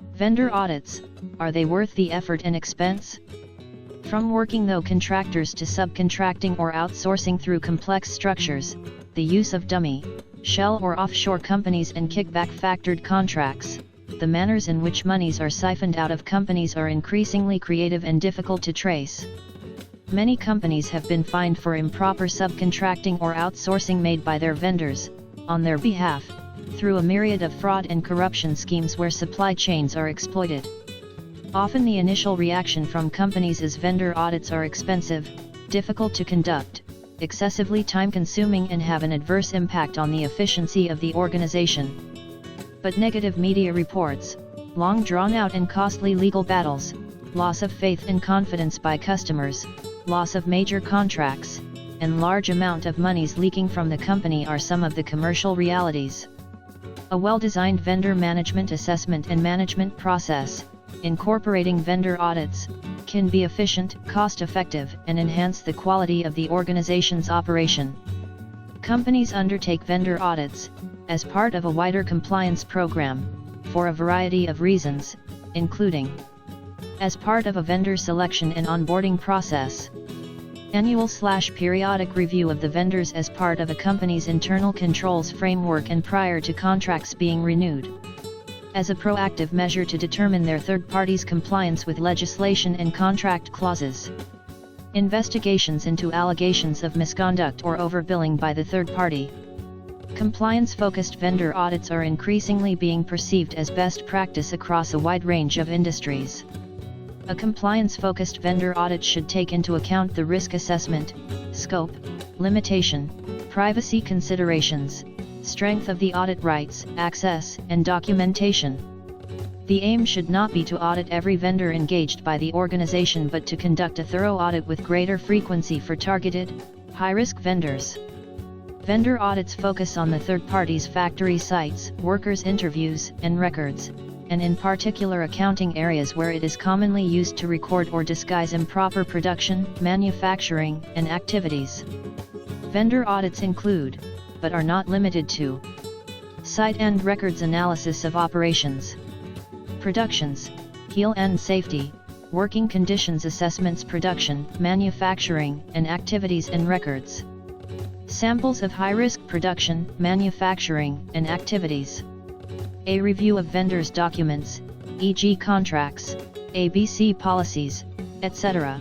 Vendor audits, are they worth the effort and expense? From working with contractors to subcontracting or outsourcing through complex structures, the use of dummy, shell or offshore companies and kickback-factored contracts, the manners in which monies are siphoned out of companies are increasingly creative and difficult to trace. Many companies have been fined for improper subcontracting or outsourcing made by their vendors, on their behalf, through a myriad of fraud and corruption schemes where supply chains are exploited. Often the initial reaction from companies is vendor audits are expensive, difficult to conduct, excessively time-consuming and have an adverse impact on the efficiency of the organization. But negative media reports, long drawn-out and costly legal battles, loss of faith and confidence by customers, loss of major contracts, and large amount of monies leaking from the company are some of the commercial realities. A well-designed vendor management assessment and management process, incorporating vendor audits, can be efficient, cost-effective, and enhance the quality of the organization's operation. Companies undertake vendor audits, as part of a wider compliance program, for a variety of reasons, including as part of a vendor selection and onboarding process, annual/periodic review of the vendors as part of a company's internal controls framework and prior to contracts being renewed, as a proactive measure to determine their third parties' compliance with legislation and contract clauses, investigations into allegations of misconduct or overbilling by the third party. Compliance-focused vendor audits are increasingly being perceived as best practice across a wide range of industries. A compliance-focused vendor audit should take into account the risk assessment, scope, limitation, privacy considerations, strength of the audit rights, access, and documentation. The aim should not be to audit every vendor engaged by the organization but to conduct a thorough audit with greater frequency for targeted, high-risk vendors. Vendor audits focus on the third party's factory sites, workers' interviews, and records, and in particular accounting areas where it is commonly used to record or disguise improper production, manufacturing, and activities. Vendor audits include, but are not limited to, site and records analysis of operations, productions, heel and safety, working conditions assessments, production, manufacturing, and activities and records, samples of high-risk production, manufacturing, and activities, a review of vendors' documents, e.g. contracts, ABC policies, etc.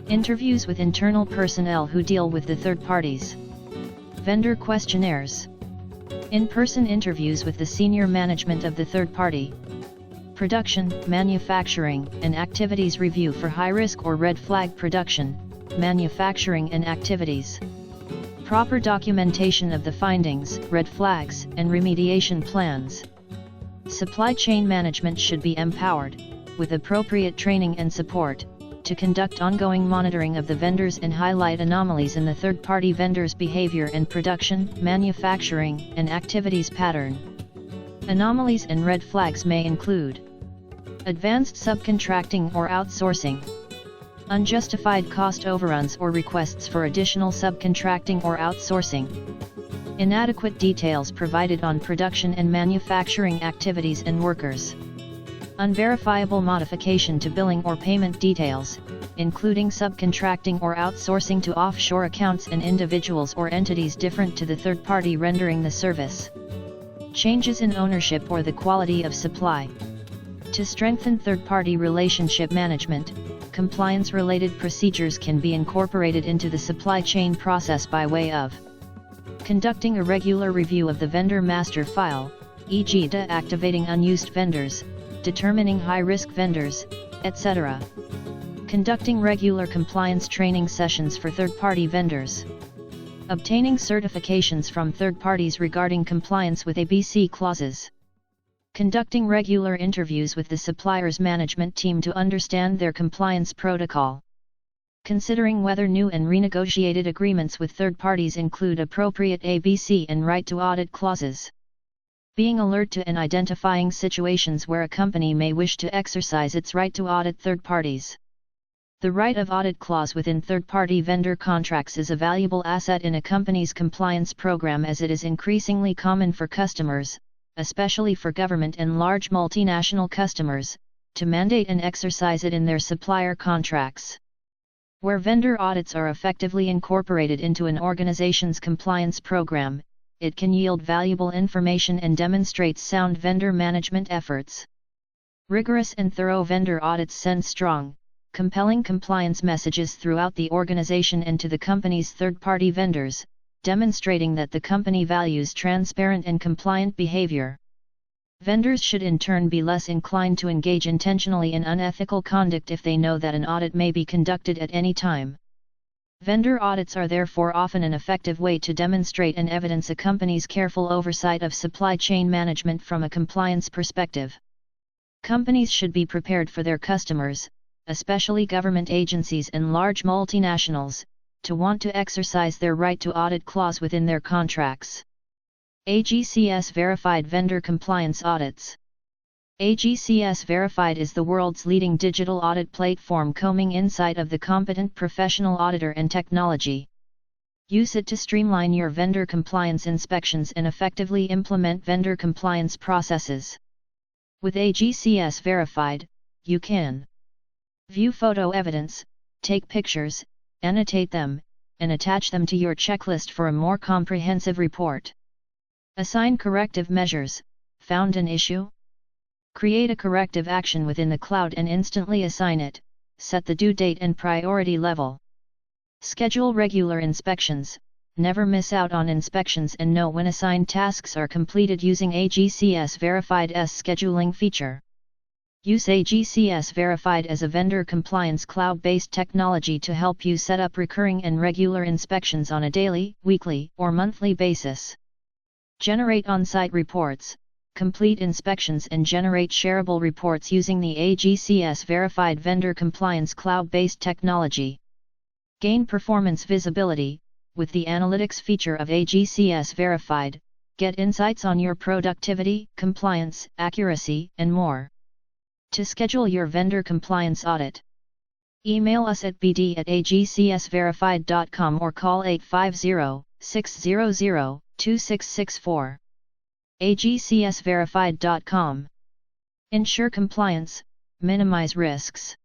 Interviews with internal personnel who deal with the third parties. Vendor questionnaires. In-person interviews with the senior management of the third party. Production, manufacturing, and activities review for high-risk or red flag production, manufacturing and activities. Proper documentation of the findings, red flags, and remediation plans. Supply chain management should be empowered, with appropriate training and support, to conduct ongoing monitoring of the vendors and highlight anomalies in the third-party vendors' behavior and production, manufacturing, and activities pattern. Anomalies and red flags may include advanced subcontracting or outsourcing, unjustified cost overruns or requests for additional subcontracting or outsourcing, inadequate details provided on production and manufacturing activities and workers, unverifiable modification to billing or payment details, including subcontracting or outsourcing to offshore accounts and individuals or entities different to the third party rendering the service, changes in ownership or the quality of supply. To strengthen third-party relationship management, compliance-related procedures can be incorporated into the supply chain process by way of conducting a regular review of the vendor master file, e.g. deactivating unused vendors, determining high-risk vendors, etc. Conducting regular compliance training sessions for third-party vendors. Obtaining certifications from third parties regarding compliance with ABC clauses. Conducting regular interviews with the supplier's management team to understand their compliance protocol. Considering whether new and renegotiated agreements with third parties include appropriate ABC and right to audit clauses. Being alert to and identifying situations where a company may wish to exercise its right to audit third parties. The right of audit clause within third-party vendor contracts is a valuable asset in a company's compliance program as it is increasingly common for customers, especially for government and large multinational customers, to mandate and exercise it in their supplier contracts. Where vendor audits are effectively incorporated into an organization's compliance program, it can yield valuable information and demonstrates sound vendor management efforts. Rigorous and thorough vendor audits send strong, compelling compliance messages throughout the organization and to the company's third-party vendors, demonstrating that the company values transparent and compliant behavior. Vendors should in turn be less inclined to engage intentionally in unethical conduct if they know that an audit may be conducted at any time. Vendor audits are therefore often an effective way to demonstrate and evidence a company's careful oversight of supply chain management from a compliance perspective. Companies should be prepared for their customers, especially government agencies and large multinationals, to want to exercise their right to audit clause within their contracts. AGCS Verified Vendor Compliance Audits. AGCS Verified is the world's leading digital audit platform combing insight of the competent professional auditor and technology. Use it to streamline your vendor compliance inspections and effectively implement vendor compliance processes. With AGCS Verified, you can view photo evidence, take pictures, annotate them, and attach them to your checklist for a more comprehensive report. Assign corrective measures, found an issue? Create a corrective action within the cloud and instantly assign it, set the due date and priority level. Schedule regular inspections, never miss out on inspections and know when assigned tasks are completed using AGCS Verified's scheduling feature. Use AGCS Verified as a vendor compliance cloud-based technology to help you set up recurring and regular inspections on a daily, weekly, or monthly basis. Generate on-site reports, complete inspections and generate shareable reports using the AGCS Verified Vendor Compliance Cloud-based technology. Gain performance visibility, with the analytics feature of AGCS Verified, get insights on your productivity, compliance, accuracy, and more. To schedule your vendor compliance audit, email us at bd@agcsverified.com or call 850-600-2664. agcsverified.com. Ensure compliance, minimize risks.